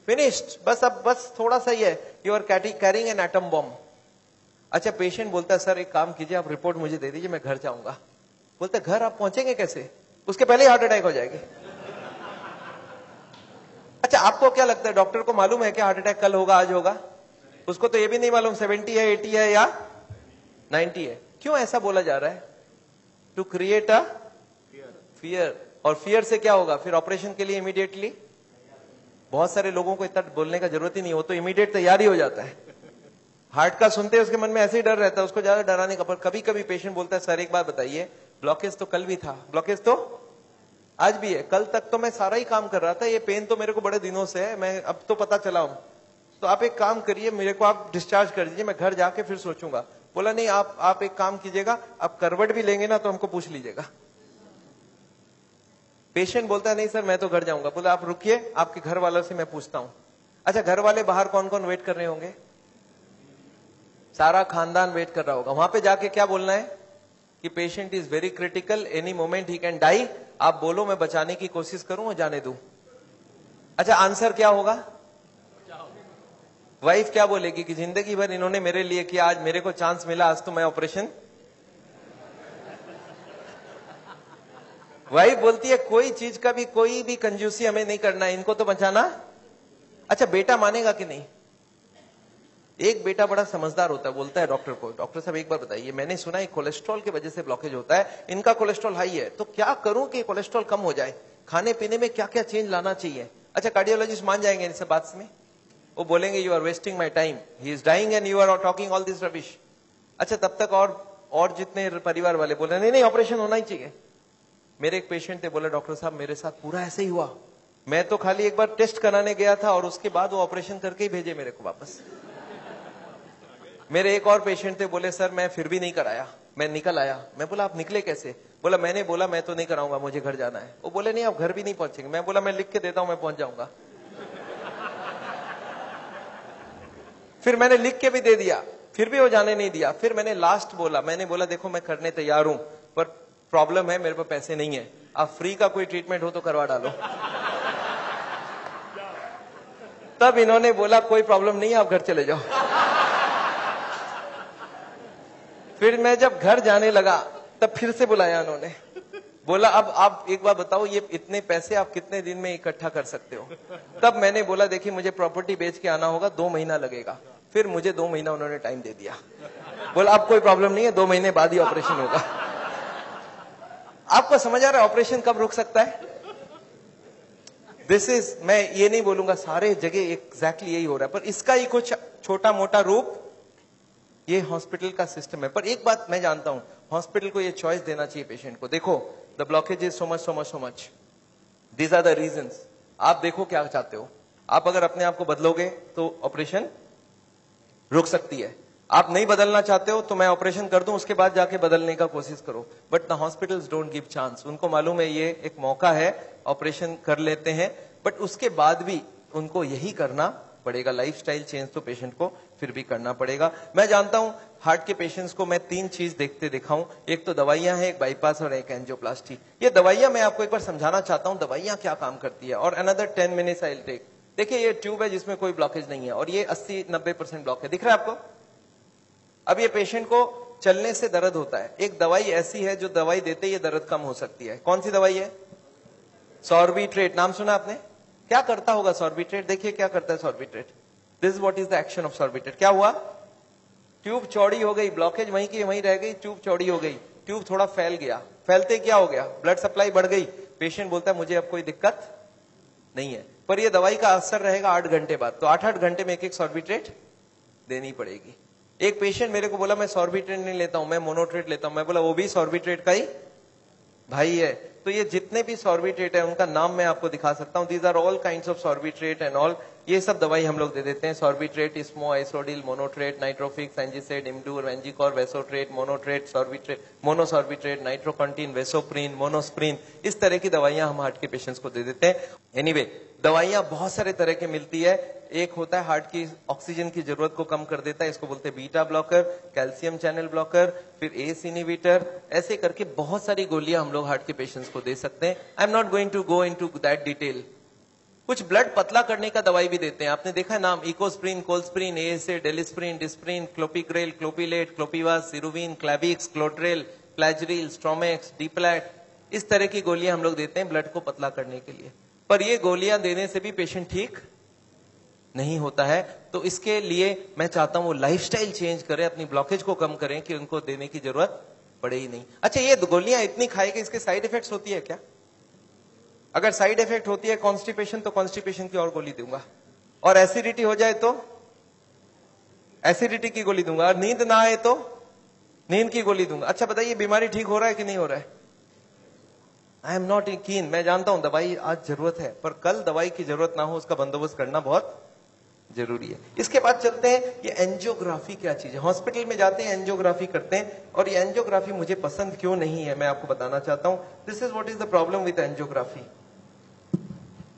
Finished, बस थोड़ा सा ही है, you are carrying an atom bomb. अच्छा, पेशेंट बोलता है सर एक काम कीजिए, आप रिपोर्ट मुझे दे दीजिए, मैं घर जाऊंगा। बोलते घर आप पहुंचेंगे कैसे, उसके पहले हार्ट अटैक हो जाएगी। अच्छा, आपको क्या लगता है, डॉक्टर को मालूम है कि हार्ट अटैक कल होगा आज होगा? उसको तो ये भी नहीं मालूम 70 है 80 है या 90 है। क्यों ऐसा बोला जा रहा है? To create a fear. और फियर से क्या होगा फिर? ऑपरेशन के लिए इमीडिएटली, बहुत सारे लोगों को इतना बोलने का जरूरत ही नहीं, वो तो इमीडिएट तैयारी हो जाता है। हार्ट का सुनते उसके मन में ऐसे ही डर रहता है, उसको ज्यादा डराने का। पर कभी कभी पेशेंट बोलता है सर एक बात बताइए, ब्लॉकेज तो कल भी था, ब्लॉकेज तो आज भी है, कल तक तो मैं सारा ही काम कर रहा था, ये पेन तो मेरे को बड़े दिनों से है, मैं अब तो पता चला हूं, तो आप एक काम करिए, मेरे को आप डिस्चार्ज कर दीजिए, मैं घर जाके फिर सोचूंगा। बोला नहीं, आप एक काम कीजिएगा, आप करवट भी लेंगे ना तो हमको पूछ लीजिएगा। पेशेंट बोलता है नहीं सर मैं तो घर जाऊंगा। बोला आप रुकिए, आपके घर वालों से मैं पूछता हूं। अच्छा, घर वाले बाहर कौन कौन वेट कर रहे होंगे? सारा खानदान वेट कर रहा होगा। वहां पे जाके क्या बोलना है कि patient is very critical, any moment he can die. आप बोलो मैं बचाने की कोशिश करूं और जाने दूं। अच्छा, आंसर क्या होगा? वाइफ क्या बोलेगी कि जिंदगी भर इन्होंने मेरे लिए किया, आज मेरे को चांस मिला, आज तो मैं ऑपरेशन। वाइफ बोलती है कोई चीज का भी कोई भी कंजूसी हमें नहीं करना है, इनको तो बचाना। अच्छा, बेटा मानेगा कि नहीं? एक बेटा बड़ा समझदार होता है, बोलता है डॉक्टर को, डॉक्टर साहब एक बार बताइए, मैंने सुना है कोलेस्ट्रॉल की वजह से ब्लॉकेज होता है, इनका कोलेस्ट्रॉल हाई है, तो क्या करूं कि कोलेस्ट्रॉल कम हो जाए? खाने पीने में क्या क्या चेंज लाना चाहिए? अच्छा, कार्डियोलॉजिस्ट मान जाएंगे इस बात में? वो बोलेंगे you are wasting my time, he is dying and you are talking all this rubbish. अच्छा, तब तक और जितने परिवार वाले बोले नहीं नहीं ऑपरेशन होना ही चाहिए। मेरे एक पेशेंट थे, बोला डॉक्टर साहब मेरे साथ पूरा ऐसे ही हुआ, मैं तो खाली एक बार टेस्ट कराने गया था और उसके बाद वो ऑपरेशन करके ही भेजे मेरे को वापस। मेरे एक और पेशेंट थे, बोले सर मैं फिर भी नहीं कराया, मैं निकल आया। मैं बोला आप निकले कैसे? बोला मैंने बोला मैं तो नहीं कराऊंगा, मुझे घर जाना है। वो बोले नहीं आप घर भी नहीं पहुंचेंगे। मैं बोला मैं लिख के देता हूं, मैं पहुंच जाऊंगा। फिर मैंने लिख के भी दे दिया, फिर भी वो जाने नहीं दिया। फिर मैंने लास्ट बोला, मैंने बोला देखो मैं करने तैयार हूं, पर प्रॉब्लम है मेरे पास पैसे नहीं है, आप फ्री का कोई ट्रीटमेंट हो तो करवा डालो। तब इन्होंने बोला कोई प्रॉब्लम नहीं है, आप घर चले जाओ। फिर मैं जब घर जाने लगा तब फिर से बुलाया उन्होंने, बोला अब आप एक बार बताओ ये इतने पैसे आप कितने दिन में इकट्ठा कर सकते हो? तब मैंने बोला देखिए मुझे प्रॉपर्टी बेच के आना होगा, 2 महीना लगेगा। फिर मुझे 2 महीना उन्होंने टाइम दे दिया, बोला अब कोई प्रॉब्लम नहीं है, 2 महीने बाद ही ऑपरेशन होगा। आपको समझ आ रहा है ऑपरेशन कब रुक सकता है? दिस इज, मैं ये नहीं बोलूंगा सारे जगह एग्जैक्टली यही हो रहा है, पर इसका ही कुछ छोटा मोटा रूप ये हॉस्पिटल का सिस्टम है। पर एक बात मैं जानता हूं, हॉस्पिटल को ये चॉइस देना चाहिए पेशेंट को, देखो the blockage is so much, these are the reasons, आप देखो क्या चाहते हो। आप अगर अपने आप को बदलोगे तो ऑपरेशन रुक सकती है, आप नहीं बदलना चाहते हो तो मैं ऑपरेशन कर दूं, उसके बाद जाके बदलने का कोशिश करो। But the hospitals don't give chance, उनको मालूम है ये एक मौका है, ऑपरेशन कर लेते हैं, बट उसके बाद भी उनको यही करना पड़ेगा, लाइफस्टाइल चेंज तो पेशेंट को फिर भी करना पड़ेगा। मैं जानता हूं हार्ट के पेशेंट्स को मैं 3 चीज देखते दिखाऊं, एक तो दवाइयां हैं, एक बाईपास और एक एंजियोप्लास्टी। ये दवाइयां मैं आपको एक बार समझाना चाहता हूं दवाइयां क्या काम करती है, और another 10 minutes I will take. देखिए ये ट्यूब है जिसमें कोई ब्लॉकेज नहीं है, और ये 80-90% ब्लॉक है, दिख रहा है आपको? अब ये पेशेंट को चलने से दर्द होता है, एक दवाई ऐसी है जो दवाई देते ये दर्द कम हो सकती है। कौन सी दवाई है? सॉर्बिट्रेट, नाम सुना आपने? क्या करता होगा सॉर्बिट्रेट? देखिए क्या करता है Sorbitrate, this is what is the action of Sorbitrate. क्या हुआ? ट्यूब चौड़ी हो गई, ब्लॉकेज वहीं की वहीं रह गई, ट्यूब चौड़ी हो गई, ट्यूब थोड़ा फैल गया, फैलते क्या हो गया? ब्लड सप्लाई बढ़ गई। पेशेंट बोलता है मुझे अब कोई दिक्कत नहीं है, पर यह दवाई का असर रहेगा 8 घंटे बाद, तो 8-8 घंटे में एक सॉर्बिट्रेट देनी पड़ेगी। एक पेशेंट मेरे को बोला मैं सॉर्बिट्रेट नहीं लेता हूं, मैं मोनोट्रेट लेता हूं। मैं बोला वो भी सॉर्बिट्रेट का ही भाई है। तो ये जितने भी सॉर्बिट्रेट है उनका नाम मैं आपको दिखा सकता हूं, these are all kinds of sorbitrate and all, ये सब दवाई हम लोग दे देते हैं। सॉर्बिट्रेट, इस्मो, आइसोडिल, मोनोट्रेट, नाइट्रोफिक्स, एंजिसेड, इमडूर, वेंजिकॉर, वेसोट्रेट, मोनोट्रेट, सॉर्बिट्रेट, मोनोसॉर्बिट्रेट, नाइट्रोकंटीन, वेसोप्रीन, मोनोस्प्रीन, इस तरह की दवाइयां हम हार्ट के पेशेंट्स को दे देते हैं। एनीवे दवाइयां बहुत सारे तरह की मिलती है, एक होता है हार्ट की ऑक्सीजन की जरूरत को कम कर देता है, इसको बोलते हैं beta blocker, calcium channel blocker, फिर एस इनहिबिटर, ऐसे करके बहुत सारी गोलियां हम लोग हार्ट के पेशेंट्स को दे सकते हैं। I am not going to go into that detail, कुछ ब्लड पतला करने का दवाई भी देते हैं, आपने देखा नाम, इकोस्प्रिन, कोल्स्प्रिन, एएसए, डेलिस्प्रिन, डिस्प्रिन, क्लोपिग्रेल, क्लोपिलेट, क्लोपिवास, सिरुविन, क्लैबिक्स, क्लोट्रेल, प्लाजरिल, स्ट्रोमेक्स, डीप्लैट, इस तरह की गोलियां हम लोग देते हैं ब्लड को पतला करने के लिए। पर ये गोलियां देने से भी पेशेंट ठीक नहीं होता है, तो इसके लिए मैं चाहता हूं वो लाइफस्टाइल चेंज करें, अपनी ब्लॉकेज को कम करें कि उनको देने की जरूरत पड़े ही नहीं। अच्छा, ये गोलियां इतनी खाए कि इसके साइड इफेक्ट्स होती है क्या? अगर साइड इफेक्ट होती है कॉन्स्टिपेशन, तो कॉन्स्टिपेशन की और गोली दूंगा, और एसिडिटी हो जाए तो एसिडिटी की गोली दूंगा, और नींद ना आए तो नींद की गोली दूंगा। अच्छा बताइए, बीमारी ठीक हो रहा है कि नहीं हो रहा है? आई एम नॉट कीन, मैं जानता हूं दवाई आज जरूरत है, पर कल दवाई की जरूरत ना हो उसका बंदोबस्त करना बहुत जरूरी है। इसके बाद चलते हैं, ये एंजियोग्राफी क्या चीज है। हॉस्पिटल में जाते हैं, एंजियोग्राफी करते हैं, और ये एंजियोग्राफी मुझे पसंद क्यों नहीं है मैं आपको बताना चाहता हूं। This is what is the problem with angiography.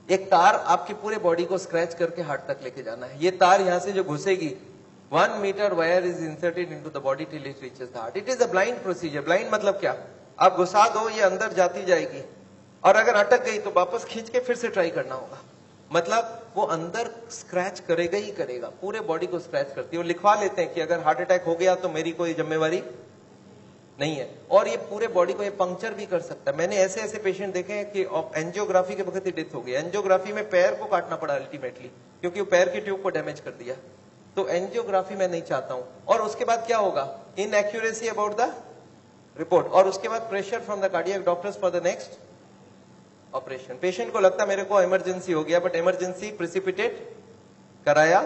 एक तार आपकी पूरे बॉडी को स्क्रैच करके हार्ट तक लेके जाना है। ये तार यहां से जो घुसेगी, 1 metre wire is inserted into the body till it reaches the heart. It is a blind procedure. Blind मतलब क्या? आप घुसा दो, ये अंदर जाती जाएगी, और अगर अटक गई तो वापस खींच के फिर से ट्राई करना होगा। मतलब वो अंदर स्क्रैच करेगा ही करेगा, पूरे बॉडी को स्क्रैच करती है। वो लिखवा लेते हैं कि अगर हार्ट अटैक हो गया तो मेरी कोई जिम्मेवारी नहीं है, और ये पूरे बॉडी को ये पंक्चर भी कर सकता है। मैंने ऐसे ऐसे पेशेंट देखे हैं कि एंजियोग्राफी के वक्त ही डेथ हो गई। एंजियोग्राफी में पैर को काटना पड़ा अल्टीमेटली, क्योंकि वो पैर की ट्यूब को डैमेज कर दिया। तो एंजियोग्राफी मैं नहीं चाहता हूं। और उसके बाद क्या होगा? इनएक्यूरेसी अबाउट द रिपोर्ट, और उसके बाद pressure from the cardiac doctors for the next operation. Patient को लगता है मेरे को इमरजेंसी हो गया, बट इमरजेंसी प्रिसिपिटेट कराया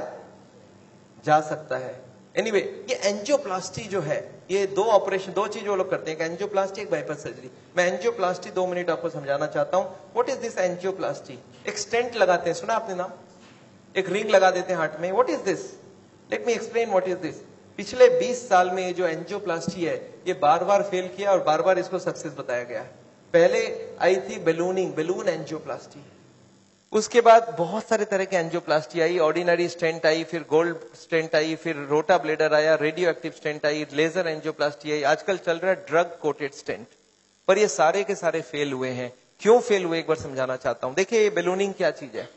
जा सकता है। एनीवे, ये एंजियोप्लास्टी जो है, ये दो ऑपरेशन, दो चीज वो लोग करते हैं, एक एंजियोप्लास्टी, एक बाईपास सर्जरी। मैं एंजियोप्लास्टी 2 मिनट आपको समझाना चाहता हूं। What is this angioplasty? एक स्टेंट लगाते हैं, सुना आपने नाम? एक रिंग लगा देते हैं हार्ट में। What is this? Let me explain what is this. पिछले 20 साल में ये जो एंजियोप्लास्टी है, ये बार बार फेल किया और बार बार इसको सक्सेस बताया गया है। पहले आई थी बैलूनिंग, बैलून एंजियोप्लास्टी। उसके बाद बहुत सारे तरह के एंजियोप्लास्टी आई, ऑर्डिनरी स्टेंट आई, फिर गोल्ड स्टेंट आई, फिर रोटा ब्लेडर आया, रेडियो एक्टिव स्टेंट आई, लेजर एंजियोप्लास्टी आई, आजकल चल रहा है ड्रग कोटेड स्टेंट। पर ये सारे के सारे फेल हुए हैं। क्यों फेल हुए, एक बार समझाना चाहता हूं। देखिए, ये बैलूनिंग क्या चीज है?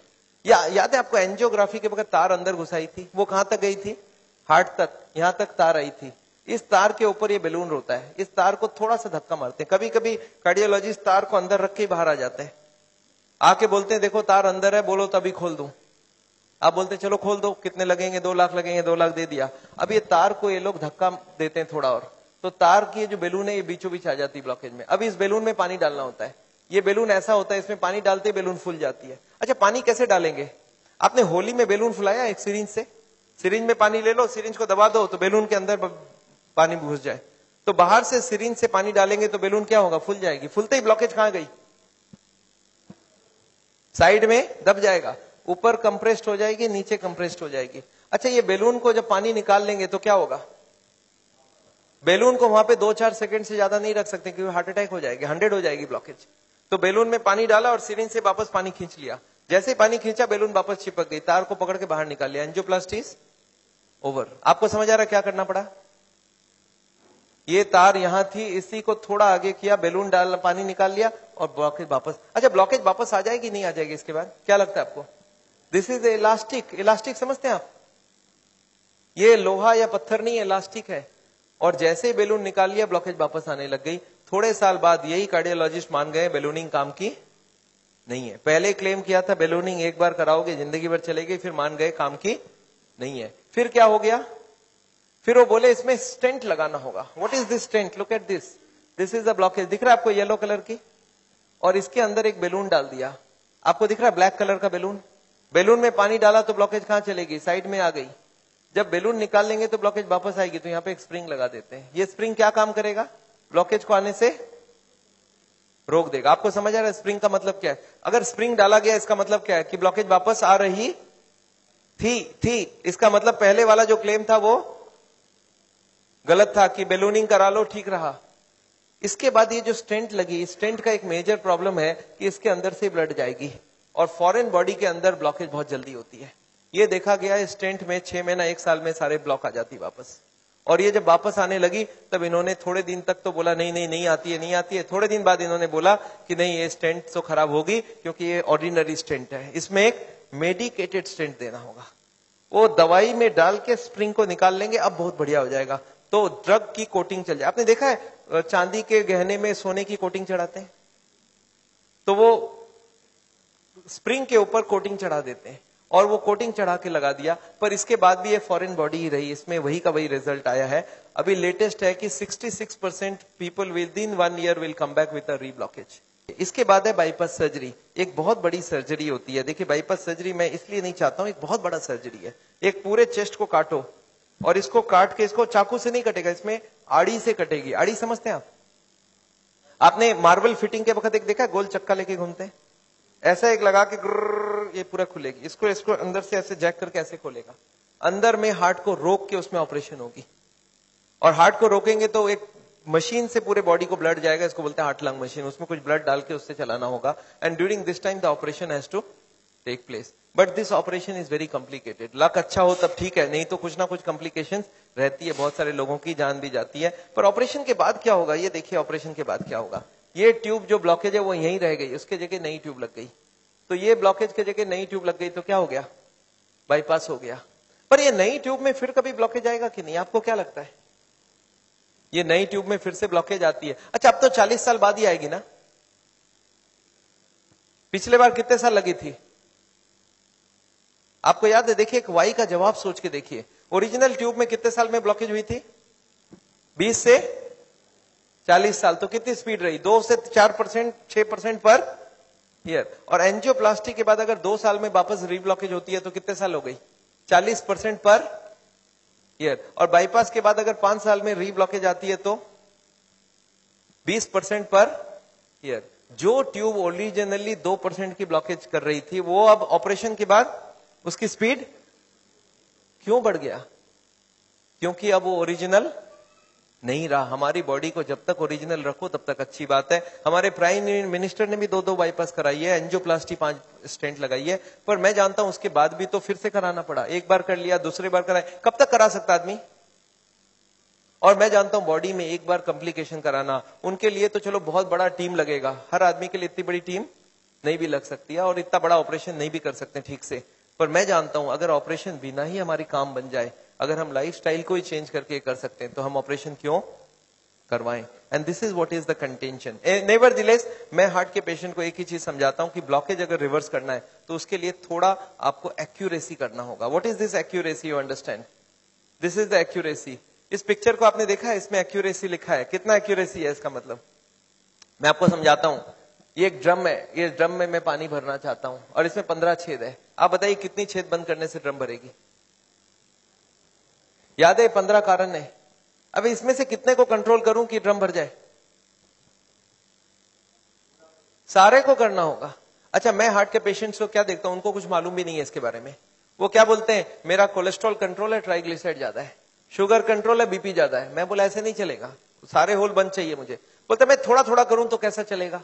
याद है आपको, एंजियोग्राफी के वक्त तार अंदर घुसाई थी, वो कहां तक गई थी? हार्ट तक, यहां तक तार आई थी। इस तार के ऊपर ये बैलून होता है। इस तार को थोड़ा सा धक्का मारते हैं। कभी कभी कार्डियोलॉजिस्ट तार को अंदर रख के बाहर आ जाते हैं, आके बोलते हैं देखो तार अंदर है, बोलो तभी खोल दूं। आप बोलते हैं चलो खोल दो, कितने लगेंगे? 2 लाख लगेंगे। 2 लाख दे दिया। अब ये तार को ये लोग धक्का देते हैं थोड़ा और, तो तार की जो बैलून है ये बीचों बीच आ जाती है ब्लॉकेज में। अब इस बैलून में पानी डालना होता है। ये बैलून ऐसा होता है, इसमें पानी डालते ही बैलून फूल जाती है। अच्छा, पानी कैसे डालेंगे? आपने होली में बैलून फुलाया एक सिरिंज से? सिरिंज में पानी ले लो, सिरिंज को दबा दो तो बैलून के अंदर पानी घुस जाए। तो बाहर से सिरिंज से पानी डालेंगे तो बैलून क्या होगा? फूल जाएगी। फूलते ही ब्लॉकेज कहां गई? साइड में दब जाएगा, ऊपर कंप्रेस्ड हो जाएगी, नीचे कंप्रेस्ड हो जाएगी। अच्छा, ये बैलून को जब पानी निकाल लेंगे तो क्या होगा? बैलून को वहां पे 2-4 सेकंड से ज्यादा नहीं रख सकते, क्योंकि हार्ट अटैक हो जाएगी, 100 हो जाएगी ब्लॉकेज। तो बैलून में पानी डाला और सिरिंज से वापस पानी खींच लिया। जैसे ही पानी खींचा, बैलून वापस चिपक गई, तार को पकड़ के बाहर निकाल लिया। Angioplasty is over. आपको समझ आ रहा क्या करना पड़ा? ये तार यहां थी, इसी को थोड़ा आगे किया, बैलून डाल, पानी निकाल लिया और ब्लॉकेज वापस। अच्छा, ब्लॉकेज वापस आ जाएगी नहीं आ जाएगी इसके बाद? क्या लगता है आपको? This is elastic. इलास्टिक समझते हैं आप? ये लोहा या पत्थर नहीं, इलास्टिक है। और जैसे ही बैलून निकाल लिया, ब्लॉकेज वापस आने लग गई। थोड़े साल बाद यही कार्डियोलॉजिस्ट मान गए बैलूनिंग काम की नहीं है। पहले क्लेम किया था बैलूनिंग एक बार कराओगे जिंदगी भर चलेगी, फिर मान गए काम की नहीं है। फिर क्या हो गया? फिर वो बोले इसमें स्टेंट लगाना होगा। What is this stent? Look at this, this is the blockage. दिख रहा है आपको येलो कलर की? और इसके अंदर एक बैलून डाल दिया। आपको दिख रहा है ब्लैक कलर का बैलून? बैलून में पानी डाला तो ब्लॉकेज कहां चलेगी? साइड में आ गई। जब बैलून निकाल लेंगे तो ब्लॉकेज वापस आएगी। तो यहाँ पे एक स्प्रिंग लगा देते हैं। ये स्प्रिंग क्या काम करेगा? ब्लॉकेज को आने से रोक देगा। आपको समझ आ रहा है स्प्रिंग का मतलब क्या है? अगर स्प्रिंग डाला गया, इसका मतलब क्या है? कि ब्लॉकेज वापस आ रही थी। इसका मतलब पहले वाला जो क्लेम था वो गलत था कि बैलूनिंग करा लो, ठीक रहा। इसके बाद ये जो स्टेंट लगी, स्टेंट का एक मेजर प्रॉब्लम है कि इसके अंदर से ब्लड जाएगी और फॉरेन बॉडी के अंदर ब्लॉकेज बहुत जल्दी होती है। ये देखा गया है स्टेंट में 6 महीना 1 साल में सारे ब्लॉक आ जाती वापस। और ये जब वापस आने लगी तब इन्होंने थोड़े दिन तक तो बोला नहीं नहीं नहीं आती है नहीं आती है। थोड़े दिन बाद इन्होंने बोला कि नहीं ये स्टेंट तो खराब होगी क्योंकि ये ऑर्डिनरी स्टेंट है, इसमें एक मेडिकेटेड स्टेंट देना होगा। वो दवाई में डाल के स्प्रिंग को निकाल लेंगे, अब बहुत बढ़िया हो जाएगा। तो ड्रग की कोटिंग चल जाए। आपने देखा है चांदी के गहने में सोने की कोटिंग चढ़ाते हैं, तो वो स्प्रिंग के ऊपर कोटिंग चढ़ा देते हैं और वो कोटिंग चढ़ा के लगा दिया, पर इसके बाद भी ये फॉरेन बॉडी ही रही, इसमें वही का वही रिजल्ट आया है। अभी लेटेस्ट है कि 66% people with in 1 year will come back with a reblockage. इसके बाद है बाईपास सर्जरी। एक बहुत बड़ी सर्जरी होती है। देखिए बाईपास सर्जरी मैं इसलिए नहीं चाहता हूं, एक बहुत बड़ा सर्जरी है। एक पूरे चेस्ट को काटो और इसको काट के, इसको चाकू से नहीं कटेगा, इसमें आड़ी से कटेगी। आड़ी समझते हैं आप? आपने मार्बल फिटिंग के वक्त एक देखा गोल चक्का लेके घूमते हैं, ऐसा एक लगा के ये पूरा खुलेगी। इसको अंदर से ऐसे जैक करके ऐसे खोलेगा, अंदर में हार्ट को रोक के उसमें ऑपरेशन होगी। और हार्ट को रोकेंगे तो एक मशीन से पूरे बॉडी को ब्लड जाएगा, इसको बोलते हैं हार्ट लंग मशीन। उसमें कुछ ब्लड डाल के उससे चलाना होगा and during this time the operation has to take place. But this operation is very complicated. Luck अच्छा हो तब ठीक है, नहीं तो कुछ ना कुछ कॉम्प्लिकेशंस रहती है, बहुत सारे लोगों की जान भी जाती है। पर ऑपरेशन के बाद क्या होगा ये देखिए, ऑपरेशन के बाद क्या होगा। ये ट्यूब जो ब्लॉकेज है वो यहीं रह गई, उसके जगह नई ट्यूब लग गई। तो ये ब्लॉकेज के जगह नई ट्यूब लग गई तो क्या हो गया, बाईपास हो गया। पर ये नई ट्यूब में फिर कभी ब्लॉकेज आएगा कि नहीं, आपको क्या लगता है? ये नई ट्यूब में फिर से ब्लॉकेज आती है। अच्छा अब तो 40 साल बाद ही आएगी ना, पिछले बार कितने साल लगी थी आपको याद है? देखिए एक वाई का जवाब सोच के देखिए, ओरिजिनल ट्यूब में कितने साल में ब्लॉकेज हुई थी? 20 से 40 साल। तो कितनी स्पीड रही? 2 से 4%, 6% पर ईयर। और एंजियोप्लास्टी के बाद अगर 2 साल में वापस रीब्लॉकेज होती है तो कितने साल हो गई? 40% पर ईयर। और बाईपास के बाद अगर 5 साल में रीब्लॉकेज आती है तो 20% पर ईयर। जो ट्यूब ओरिजिनली 2% की ब्लॉकेज कर रही थी वो अब ऑपरेशन के बाद उसकी स्पीड क्यों बढ़ गया? क्योंकि अब वो ओरिजिनल नहीं रहा। हमारी बॉडी को जब तक ओरिजिनल रखो तब तक अच्छी बात है। हमारे प्राइम मिनिस्टर ने भी 2 बाईपास कराई है, एंजियोप्लास्टी 5 स्टेंट लगाई है। पर मैं जानता हूं उसके बाद भी तो फिर से कराना पड़ा। एक बार कर लिया, दूसरी बार कराए, कब तक करा सकता आदमी? और मैं जानता हूं बॉडी में एक बार कॉम्प्लिकेशन कराना, उनके लिए तो चलो बहुत बड़ा टीम लगेगा। हर आदमी के लिए इतनी बड़ी टीम नहीं भी लग सकती है और इतना बड़ा ऑपरेशन नहीं भी कर सकते ठीक से। पर मैं जानता हूं अगर ऑपरेशन बिना ही हमारी काम बन जाए, अगर हम लाइफस्टाइल को ही चेंज करके कर सकते हैं तो हम ऑपरेशन क्यों करवाएं? And this is what is the contention. Nevertheless मैं हार्ट के पेशेंट को एक ही चीज समझाता हूं कि ब्लॉकेज अगर रिवर्स करना है तो उसके लिए थोड़ा आपको एक्यूरेसी करना होगा। What is this accuracy? You understand? This is the accuracy. इस पिक्चर को आपने देखा है, इसमें एक्यूरेसी लिखा है। कितना एक्यूरेसी है इसका मतलब? मैं आपको समझाता हूं। ये एक ड्रम है, ये ड्रम में मैं पानी भरना चाहता हूं और इसमें 15 छेद है। आप बताइए कितनी छेद बंद करने से ड्रम भरेगी? याद है 15 कारण है। अब इसमें से कितने को कंट्रोल करूं कि ड्रम भर जाए? सारे को करना होगा। अच्छा मैं हार्ट के पेशेंट्स को क्या देखता हूं, उनको कुछ मालूम भी नहीं है इसके बारे में। वो क्या बोलते हैं, मेरा कोलेस्ट्रॉल कंट्रोल है, ट्राइग्लिसराइड ज्यादा है, शुगर कंट्रोल है, बीपी ज्यादा है। मैं बोला ऐसे नहीं चलेगा, सारे होल बंद चाहिए मुझे। बोलते मैं थोड़ा थोड़ा करूं तो कैसा चलेगा?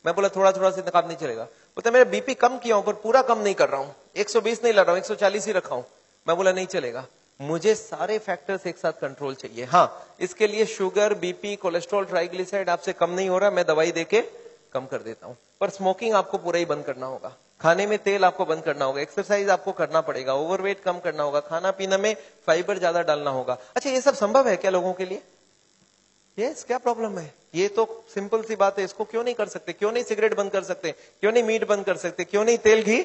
मैं बोला थोड़ा थोड़ा से काम नहीं चलेगा। बोलते मेरा बीपी कम किया हूं पर पूरा कम नहीं कर रहा हूं, 120 नहीं ला रहा हूं, 140 ही रखा हूं। मैं बोला नहीं चलेगा, मुझे सारे फैक्टर्स एक साथ कंट्रोल चाहिए। हाँ इसके लिए शुगर, बीपी, कोलेस्ट्रॉल, ट्राइग्लिसराइड आपसे कम नहीं हो रहा, मैं दवाई देके कम कर देता हूं। पर स्मोकिंग आपको पूरा ही बंद करना होगा, खाने में तेल आपको बंद करना होगा, एक्सरसाइज आपको करना पड़ेगा, ओवरवेट कम करना होगा, खाना पीना में फाइबर ज्यादा डालना होगा। अच्छा ये सब संभव है क्या लोगों के लिए? यस, क्या प्रॉब्लम है? ये तो सिंपल सी बात है, इसको क्यों नहीं कर सकते? क्यों नहीं सिगरेट बंद कर सकते? क्यों नहीं मीट बंद कर सकते? क्यों नहीं तेल घी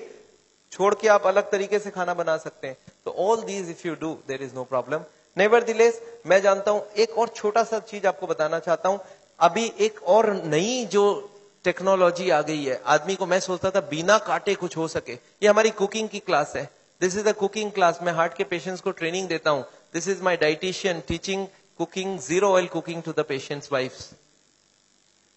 छोड़ के आप अलग तरीके से खाना बना सकते हैं? तो all these if you do there is no problem. Nevertheless मैं जानता हूं, एक और छोटा सा चीज आपको बताना चाहता हूं। अभी एक और नई जो टेक्नोलॉजी आ गई है, आदमी को मैं सोचता था बिना काटे कुछ हो सके। ये हमारी कुकिंग की क्लास है, this is the cooking class. मैं हार्ट के पेशेंट्स को ट्रेनिंग देता हूं। This is my dietitian teaching cooking, zero oil cooking to the patients wives.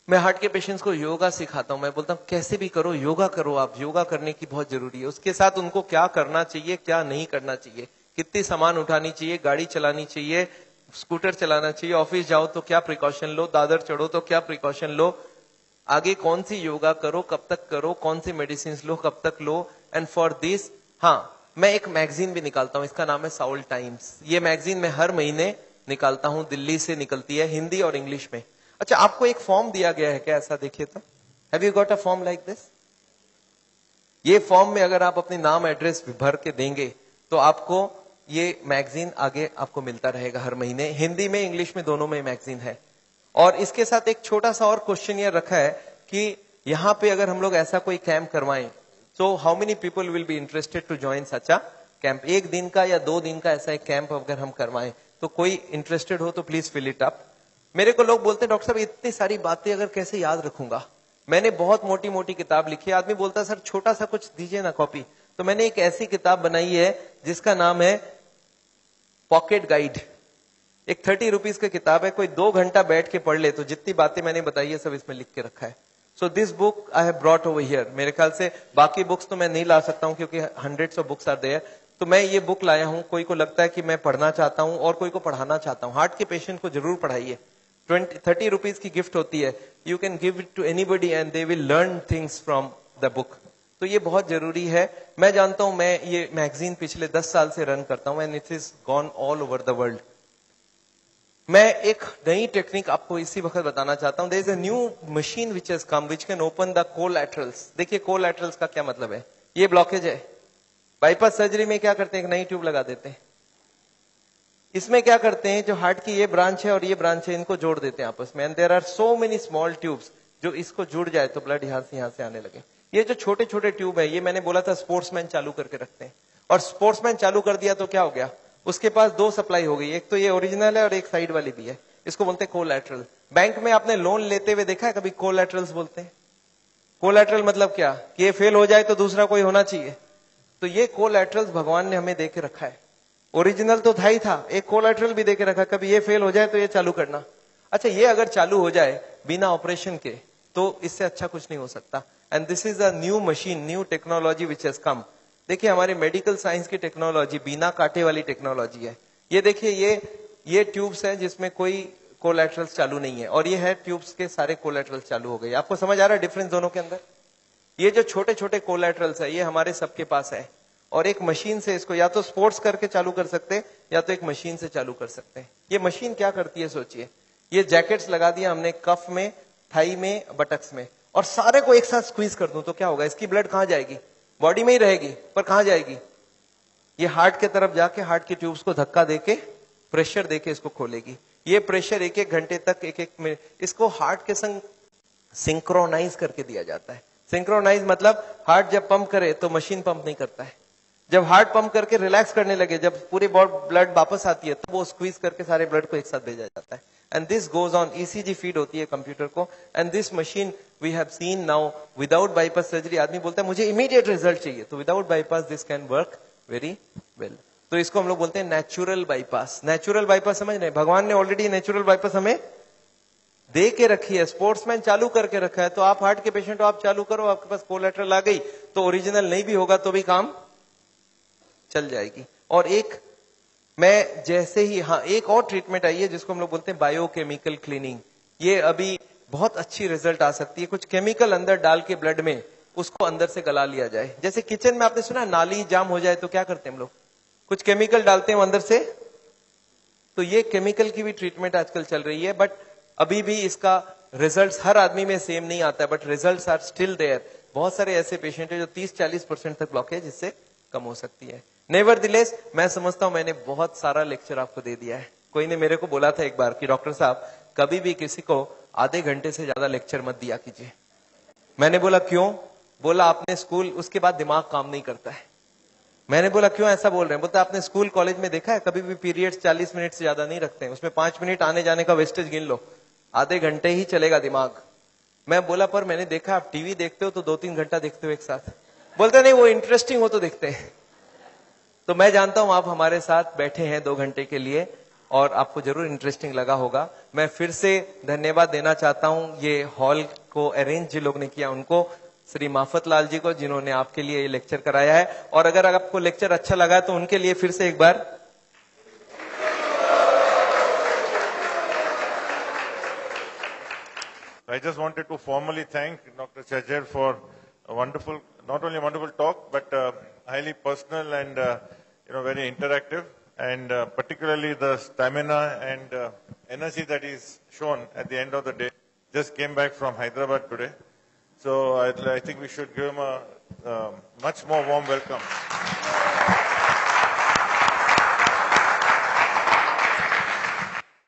मैं हार्ट के पेशेंट्स को योगा सिखाता हूं। मैं बोलता हूं कैसे भी करो, योगा करो, आप योगा करने की बहुत जरूरी है। उसके साथ उनको क्या करना चाहिए, क्या नहीं करना चाहिए, कितनी सामान उठानी चाहिए, गाड़ी चलानी चाहिए, स्कूटर चलाना चाहिए, ऑफिस जाओ तो क्या प्रिकॉशन लो, दादर चढ़ो तो क्या प्रिकॉशन लो, आगे कौन सी योगा करो, कब तक करो, कौन सी मेडिसिन लो, कब तक लो। एंड फॉर दिस हाँ मैं एक मैगजीन भी निकालता हूं, इसका नाम है साउल टाइम्स। ये मैगजीन में हर महीने निकालता हूं, दिल्ली से निकलती है, हिंदी और इंग्लिश में। अच्छा, आपको एक फॉर्म दिया गया है क्या? ऐसा देखिए तो, have you got a form like this? ये फॉर्म में अगर आप अपने नाम एड्रेस भर के देंगे तो आपको ये मैगजीन आगे आपको मिलता रहेगा हर महीने। हिंदी में इंग्लिश में दोनों में मैगजीन है। और इसके साथ एक छोटा सा और क्वेश्चन ये रखा है कि यहाँ पे अगर हम लोग ऐसा कोई कैंप करवाएं, so how many people will be interested to join such a camp? 1 दिन का या 2 दिन का ऐसा एक कैंप अगर हम करवाएं तो कोई इंटरेस्टेड हो तो प्लीज फिल इट अप। मेरे को लोग बोलते हैं डॉक्टर साहब इतनी सारी बातें अगर कैसे याद रखूंगा, मैंने बहुत मोटी मोटी किताब लिखी है। आदमी बोलता है सर छोटा सा कुछ दीजिए ना कॉपी। तो मैंने एक ऐसी किताब बनाई है जिसका नाम है पॉकेट गाइड। एक 30 रुपीज की किताब है, कोई 2 घंटा बैठ के पढ़ ले तो जितनी बातें मैंने बताई है सब इसमें लिख के रखा है। So this book I have brought over here. मेरे ख्याल से बाकी बुक्स तो मैं नहीं ला सकता हूं क्योंकि hundreds of books are there. तो मैं ये बुक लाया हूं, कोई को लगता है कि मैं पढ़ना चाहता हूं और कोई को पढ़ाना चाहता हूं। हार्ट के पेशेंट को जरूर पढ़ाइए। 30 रुपीज की गिफ्ट होती है, you can give it to anybody and they will learn things from the book. तो ये बहुत जरूरी है। मैं जानता हूं, मैं ये मैगजीन पिछले 10 साल से रन करता हूं and it is gone all over the world. मैं एक नई टेक्निक आपको इसी वक्त बताना चाहता हूं। There is a new machine which has come which can open the collaterals. देखिए कोलैटरल्स का क्या मतलब है। ये ब्लॉकेज है, बाईपास सर्जरी में क्या करते हैं, एक नई ट्यूब लगा देते हैं। इसमें क्या करते हैं, जो हार्ट की ये ब्रांच है और ये ब्रांच है, इनको जोड़ देते हैं आपस में। And there are so many small tubes, जो इसको जुड़ जाए तो ब्लड यहां से आने लगे। ये जो छोटे छोटे ट्यूब है, ये मैंने बोला था स्पोर्ट्समैन चालू करके रखते हैं। और स्पोर्ट्समैन चालू कर दिया तो क्या हो गया, उसके पास 2 सप्लाई हो गई। एक तो ये ओरिजिनल है और एक साइड वाली भी है। इसको बोलते हैं कोलैटरल। बैंक में आपने लोन लेते हुए देखा है कभी? कोलैटरल्स बोलते हैं। कोलैटरल मतलब क्या, कि ये फेल हो जाए तो दूसरा कोई होना चाहिए। तो ये कोलैटरल्स भगवान ने हमें दे के रखा है। ओरिजिनल तो था ही था, एक कोलैटरल भी देके रखा, कभी ये फेल हो जाए तो ये चालू करना। अच्छा, ये अगर चालू हो जाए बिना ऑपरेशन के तो इससे अच्छा कुछ नहीं हो सकता। And this is a new machine, new technology which has कम। देखिए हमारे मेडिकल साइंस की टेक्नोलॉजी बिना कांटे वाली टेक्नोलॉजी है। ये देखिए ये ट्यूब्स हैं जिसमें कोई कोलैटरल्स चालू नहीं है, और ये है ट्यूब्स के सारे कोलैटरल्स चालू हो गए। आपको समझ आ रहा है डिफरेंस दोनों के अंदर? ये जो छोटे छोटे कोलैटरल्स है ये हमारे सबके पास है, और एक मशीन से इसको या तो स्पोर्ट्स करके चालू कर सकते हैं या तो एक मशीन से चालू कर सकते हैं। ये मशीन क्या करती है सोचिए, ये जैकेट्स लगा दिया हमने कफ में, थाई में, बटक्स में, और सारे को एक साथ स्क्वीज कर दूं तो क्या होगा, इसकी ब्लड कहां जाएगी, बॉडी में ही रहेगी, पर कहां जाएगी, ये हार्ट के तरफ जाके हार्ट की ट्यूब्स को धक्का देके प्रेशर देके इसको खोलेगी। ये प्रेशर 1-1 घंटे तक, 1-1 मिनट, इसको हार्ट के संग सिंक्रोनाइज करके दिया जाता है। सिंक्रोनाइज मतलब हार्ट जब पंप करे तो मशीन पंप नहीं करता है, जब हार्ट पंप करके रिलैक्स करने लगे, जब पूरी ब्लड वापस आती है तो वो स्क्वीज करके सारे ब्लड को एक साथ भेजा जाता है। And this goes on, ECG feed होती है कंप्यूटर को। And this machine we have seen now without bypass surgery. आदमी बोलता है मुझे इमीडिएट रिजल्ट चाहिए, तो without bypass this can work very well. तो इसको हम लोग बोलते हैं नेचुरल बाईपास। नेचुरल बाईपास समझ रहे हैं, भगवान ने ऑलरेडी नेचुरल बाईपास हमें दे के रखी है, स्पोर्ट्समैन चालू करके रखा है। तो आप हार्ट के पेशेंट हो, आप चालू करो, आपके पास कोलैटरल आ गई तो ओरिजिनल नहीं भी होगा तो भी काम चल जाएगी। और एक मैं जैसे ही, हाँ एक और ट्रीटमेंट आई है जिसको हम लोग बोलते हैं बायोकेमिकल क्लीनिंग। ये अभी बहुत अच्छी रिजल्ट आ सकती है। कुछ केमिकल अंदर डाल के ब्लड में उसको अंदर से गला लिया जाए। जैसे किचन में आपने सुना नाली जाम हो जाए तो क्या करते हैं हम लोग, कुछ केमिकल डालते हैं अंदर से। तो ये केमिकल की भी ट्रीटमेंट आजकल चल रही है, बट अभी भी इसका रिजल्ट हर आदमी में सेम नहीं आता है, but result are still there. बहुत सारे ऐसे पेशेंट है जो 30-40% तक ब्लॉकेज इससे कम हो सकती है। नेवरदिलेस मैं समझता हूं मैंने बहुत सारा लेक्चर आपको दे दिया है। कोई ने मेरे को बोला था एक बार कि डॉक्टर साहब कभी भी किसी को आधे घंटे से ज्यादा लेक्चर मत दिया कीजिए। मैंने बोला क्यों, बोला आपने स्कूल, उसके बाद दिमाग काम नहीं करता है। मैंने बोला क्यों ऐसा बोल रहे हैं, बोलता आपने स्कूल कॉलेज में देखा है कभी भी पीरियड्स 40 मिनट से ज्यादा नहीं रखते हैं, उसमें 5 मिनट आने जाने का वेस्टेज गिन लो, आधे घंटे ही चलेगा दिमाग। मैं बोला पर मैंने देखा आप टीवी देखते हो तो 2-3 घंटा देखते हो एक साथ। बोलते नहीं वो इंटरेस्टिंग हो तो देखते हैं। तो मैं जानता हूं आप हमारे साथ बैठे हैं 2 घंटे के लिए और आपको जरूर इंटरेस्टिंग लगा होगा। मैं फिर से धन्यवाद देना चाहता हूं ये हॉल को अरेंज जिन लोग ने किया उनको, श्री माफत लाल जी को जिन्होंने आपके लिए ये लेक्चर कराया है। और अगर आपको लेक्चर अच्छा लगा तो उनके लिए फिर से एक बार I just wanted to formally thank Dr. Chajjar for a wonderful, not only a wonderful talk, but highly personal and very interactive. and particularly the stamina and energy that is shown at the end of the day. Just came back from Hyderabad today. So I think we should give him a much more warm welcome.